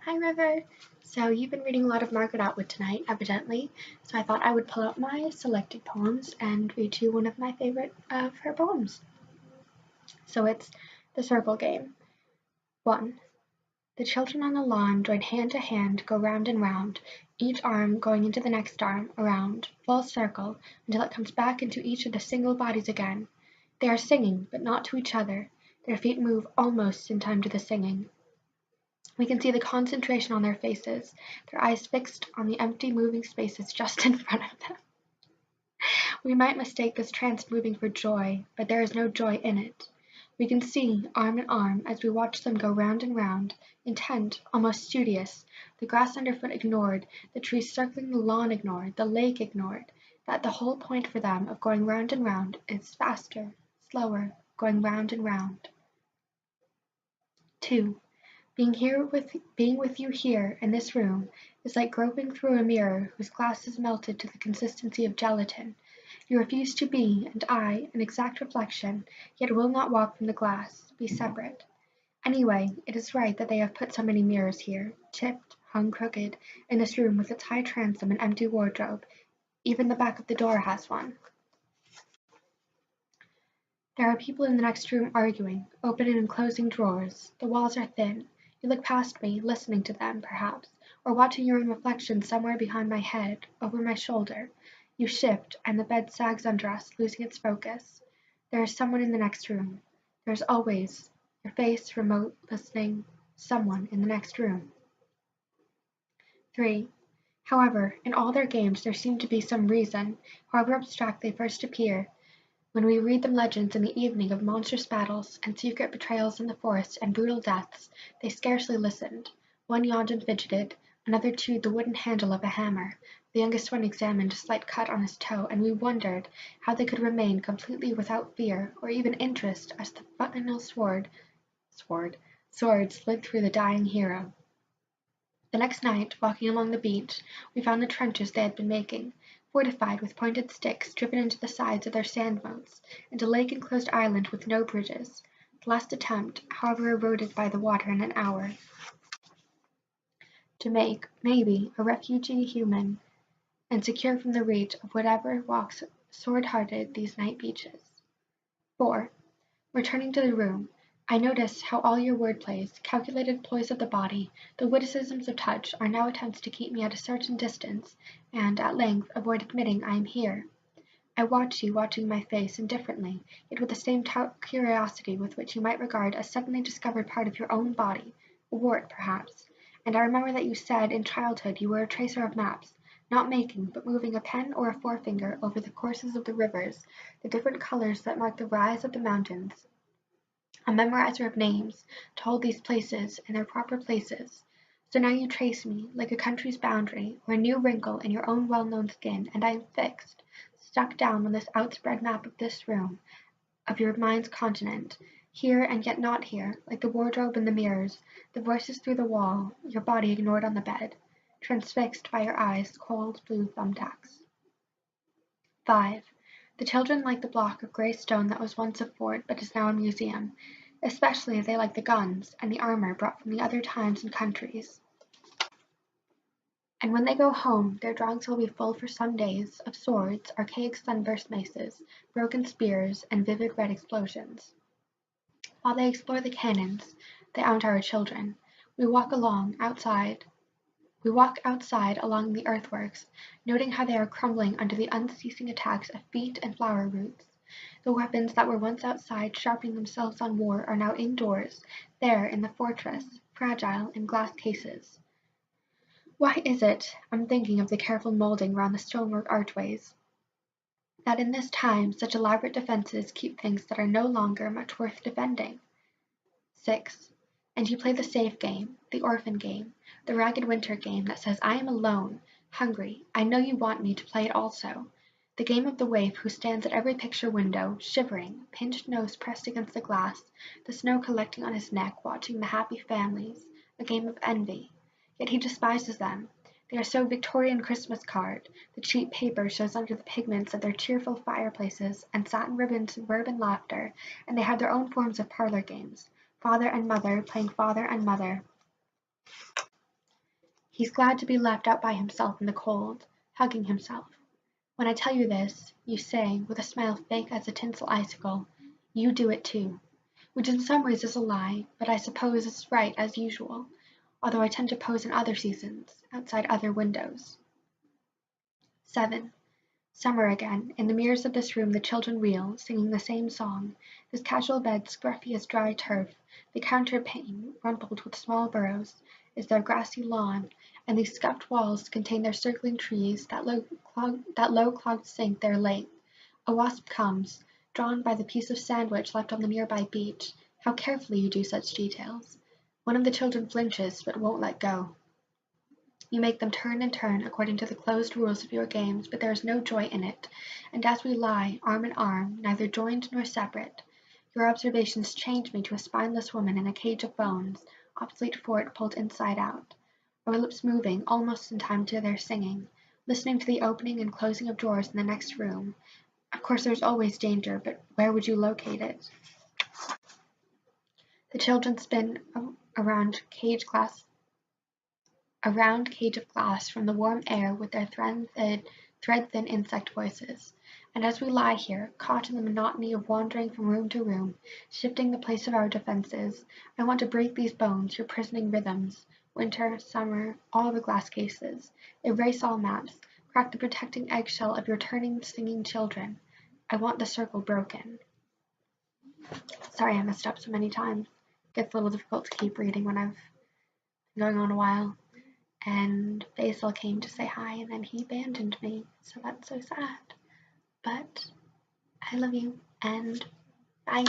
Hi, River. So you've been reading a lot of Margaret Atwood tonight, evidently. So I thought I would pull out my selected poems and read you one of my favorite of her poems. So it's The Circle Game. 1. The children on the lawn join hand to hand, go round and round, each arm going into the next arm, around, full circle, until it comes back into each of the single bodies again. They are singing, but not to each other. Their feet move almost in time to the singing. We can see the concentration on their faces, their eyes fixed on the empty moving spaces just in front of them. We might mistake this trance moving for joy, but there is no joy in it. We can see, arm in arm, as we watch them go round and round, intent, almost studious, the grass underfoot ignored, the trees circling the lawn ignored, the lake ignored, that the whole point for them of going round and round is faster, slower, going round and round. 2. Being with you here, in this room, is like groping through a mirror whose glass is melted to the consistency of gelatin. You refuse to be, and I, an exact reflection, yet will not walk from the glass, be separate. Anyway, it is right that they have put so many mirrors here, tipped, hung crooked, in this room with its high transom and empty wardrobe. Even the back of the door has one. There are people in the next room arguing, opening and closing drawers. The walls are thin. You look past me, listening to them, perhaps, or watching your own reflection somewhere behind my head, over my shoulder. You shift, and the bed sags under us, losing its focus. There is someone in the next room. There is always, your face, remote, listening, someone in the next room. 3. However, in all their games there seemed to be some reason, however abstract they first appear. When we read them legends in the evening of monstrous battles and secret betrayals in the forest and brutal deaths, they scarcely listened. One yawned and fidgeted, another chewed the wooden handle of a hammer, the youngest one examined a slight cut on his toe, and we wondered how they could remain completely without fear or even interest as the final sword slid through the dying hero. The next night, walking along the beach, we found the trenches they had been making, fortified with pointed sticks driven into the sides of their sand moats, and a lake-enclosed island with no bridges, the last attempt, however eroded by the water in an hour, to make, maybe, a refugee human, and secure from the reach of whatever walks sword-hearted these night beaches. 4. Returning to the room, I notice how all your word plays, calculated ploys of the body, the witticisms of touch are now attempts to keep me at a certain distance, and, at length, avoid admitting I am here. I watch you watching my face indifferently, yet with the same curiosity with which you might regard a suddenly discovered part of your own body, a wart perhaps, and I remember that you said in childhood you were a tracer of maps, not making, but moving a pen or a forefinger over the courses of the rivers, the different colors that mark the rise of the mountains, a memorizer of names, to hold these places in their proper places. So now you trace me, like a country's boundary, or a new wrinkle in your own well-known skin, and I am fixed, stuck down on this outspread map of this room, of your mind's continent, here and yet not here, like the wardrobe and the mirrors, the voices through the wall, your body ignored on the bed, transfixed by your eyes' cold blue thumbtacks. 5. The children like the block of grey stone that was once a fort but is now a museum. Especially they like the guns and the armor brought from the other times and countries. And when they go home, their drawings will be full for some days of swords, archaic sunburst maces, broken spears, and vivid red explosions. While they explore the cannons, they aren't our children. We walk outside along the earthworks, noting how they are crumbling under the unceasing attacks of feet and flower roots. The weapons that were once outside sharpening themselves on war are now indoors, there in the fortress, fragile in glass cases. Why is it, I'm thinking of the careful moulding round the stonework archways, that in this time such elaborate defences keep things that are no longer much worth defending? 6. And you play the safe game, the orphan game, the ragged winter game that says I am alone, hungry, I know you want me to play it also. The game of the waif who stands at every picture window, shivering, pinched nose pressed against the glass, the snow collecting on his neck, watching the happy families, a game of envy. Yet he despises them. They are so Victorian Christmas card, the cheap paper shows under the pigments of their cheerful fireplaces and satin ribbons verb and laughter, and they have their own forms of parlour games. Father and mother playing father and mother, He's glad to be left out by himself in the cold, hugging himself. When I tell you this, you say, with a smile fake as a tinsel icicle, you do it too, which in some ways is a lie, but I suppose is right as usual, although I tend to pose in other seasons, outside other windows. 7. Summer again. In the mirrors of this room the children reel, singing the same song, this casual bed scruffy as dry turf, the counterpane rumpled with small burrows, is their grassy lawn, and these scuffed walls contain their circling trees, that low clogged sink their lake. A wasp comes, drawn by the piece of sandwich left on the nearby beach. How carefully you do such details. One of the children flinches, but won't let go. You make them turn and turn according to the closed rules of your games, but there is no joy in it, and as we lie, arm in arm, neither joined nor separate, your observations change me to a spineless woman in a cage of bones, obsolete fort pulled inside out, our lips moving almost in time to their singing, listening to the opening and closing of doors in the next room. Of course there's always danger, but where would you locate it? The children spin around a round cage of glass from the warm air with their thread-thin insect voices, and as we lie here, caught in the monotony of wandering from room to room, shifting the place of our defenses, I want to break these bones, your prisoning rhythms, winter, summer, all the glass cases, erase all maps, crack the protecting eggshell of your turning, singing children. I want the circle broken. Sorry I messed up so many times. It gets a little difficult to keep reading when I've been going on a while. And Basil came to say hi and then he abandoned me, so that's so sad. But I love you and bye.